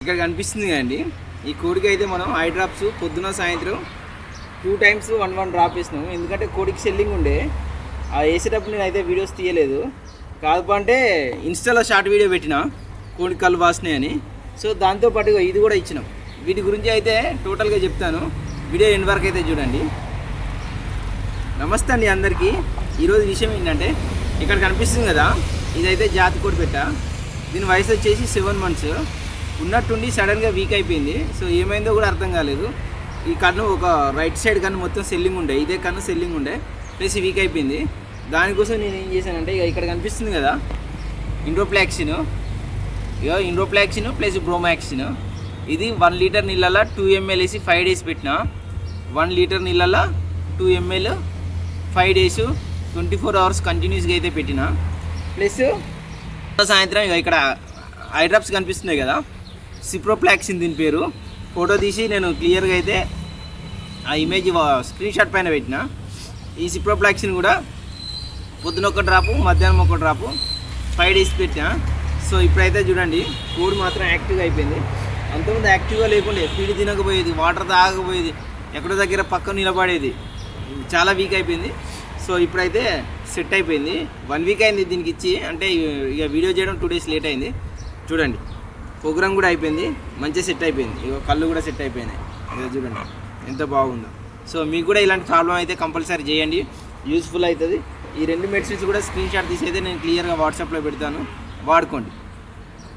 ఇక్కడ కనిపిస్తుంది కదండి, ఈ కోడికి అయితే మనం ఐ డ్రాప్స్ పొద్దున సాయంత్రం 2 times 1 డ్రాప్ వేసినాము. ఎందుకంటే కోడికి సెల్లింగ్ ఉండే, ఆ వేసేటప్పుడు నేను అయితే వీడియోస్ తీయలేదు. కాదు అంటే ఇన్స్టాలో షార్ట్ వీడియో పెట్టిన కోడి కళ్ళు వాసినాయి అని. సో దాంతోపాటుగా ఇది కూడా ఇచ్చినాం. వీటి గురించి అయితే టోటల్గా చెప్తాను, వీడియో ఎండ్ వరకు అయితే చూడండి. నమస్తే అండి అందరికీ. ఈరోజు విషయం ఏంటంటే, ఇక్కడ కనిపిస్తుంది కదా, ఇదైతే జాతి కోడి పెట్ట. దీని వయసు వచ్చేసి 7 months. ఉన్నట్టుండి సడన్గా వీక్ అయిపోయింది. సో ఏమైందో కూడా అర్థం కాలేదు. ఈ కన్ను ఒక రైట్ సైడ్ కన్ను మొత్తం సెల్లింగ్ ఉండే, ఇదే కన్ను సెల్లింగ్ ఉండే ప్లస్ వీక్ అయిపోయింది. దానికోసం నేను ఏం చేశానంటే, ఇక ఇక్కడ కనిపిస్తుంది కదా ఇండ్రోప్లాక్సిన్, ఇండ్రోప్లాక్సిన్ ప్లస్ బ్రోమాక్సిన్. ఇది 1 లీటర్ నీళ్ళల్లో 2 ml వేసి 5 days పెట్టిన. 1 లీటర్ నీళ్ళల్లో 2 ml 5 days 24 hours కంటిన్యూస్గా అయితే పెట్టిన. ప్లస్ సాయంత్రం ఇక ఇక్కడ ఐ డ్రాప్స్ కనిపిస్తున్నాయి కదా, సిప్రోప్లాక్సిన్ దీని పేరు. ఫోటో తీసి నేను క్లియర్గా అయితే ఆ ఇమేజ్ స్క్రీన్ షాట్ పైన పెట్టిన. ఈ సిప్రోప్లాక్సిన్ కూడా పొద్దున ఒక డ్రాపు, మధ్యాహ్నం ఒక డ్రాపు 5 days పెట్టిన. సో ఇప్పుడైతే చూడండి, కోడి మాత్రం యాక్టివ్గా అయిపోయింది. అంతకుముందు యాక్టివ్గా లేకుండే, ఫీడ్ తినకపోయేది, వాటర్ తాగకపోయేది, ఎక్కడో దగ్గర పక్కన నిలబడేది, చాలా వీక్ అయిపోయింది. సో ఇప్పుడైతే సెట్ అయిపోయింది. 1 week అయింది దీనికి ఇచ్చి, అంటే ఇక వీడియో చేయడం 2 days లేట్ అయింది. చూడండి, ప్రోగ్రామ్ కూడా అయిపోయింది, మంచిగా సెట్ అయిపోయింది. ఇక కళ్ళు కూడా సెట్ అయిపోయినాయి. ఇక చూడండి ఎంత బాగుందో. సో మీకు కూడా ఇలాంటి ప్రాబ్లం అయితే కంపల్సరీ చేయండి, యూస్ఫుల్ అవుతుంది. ఈ 2 మెడిసిన్స్ కూడా స్క్రీన్ షాట్ తీసి అయితే నేను క్లియర్గా వాట్సాప్లో పెడతాను, వాడుకోండి.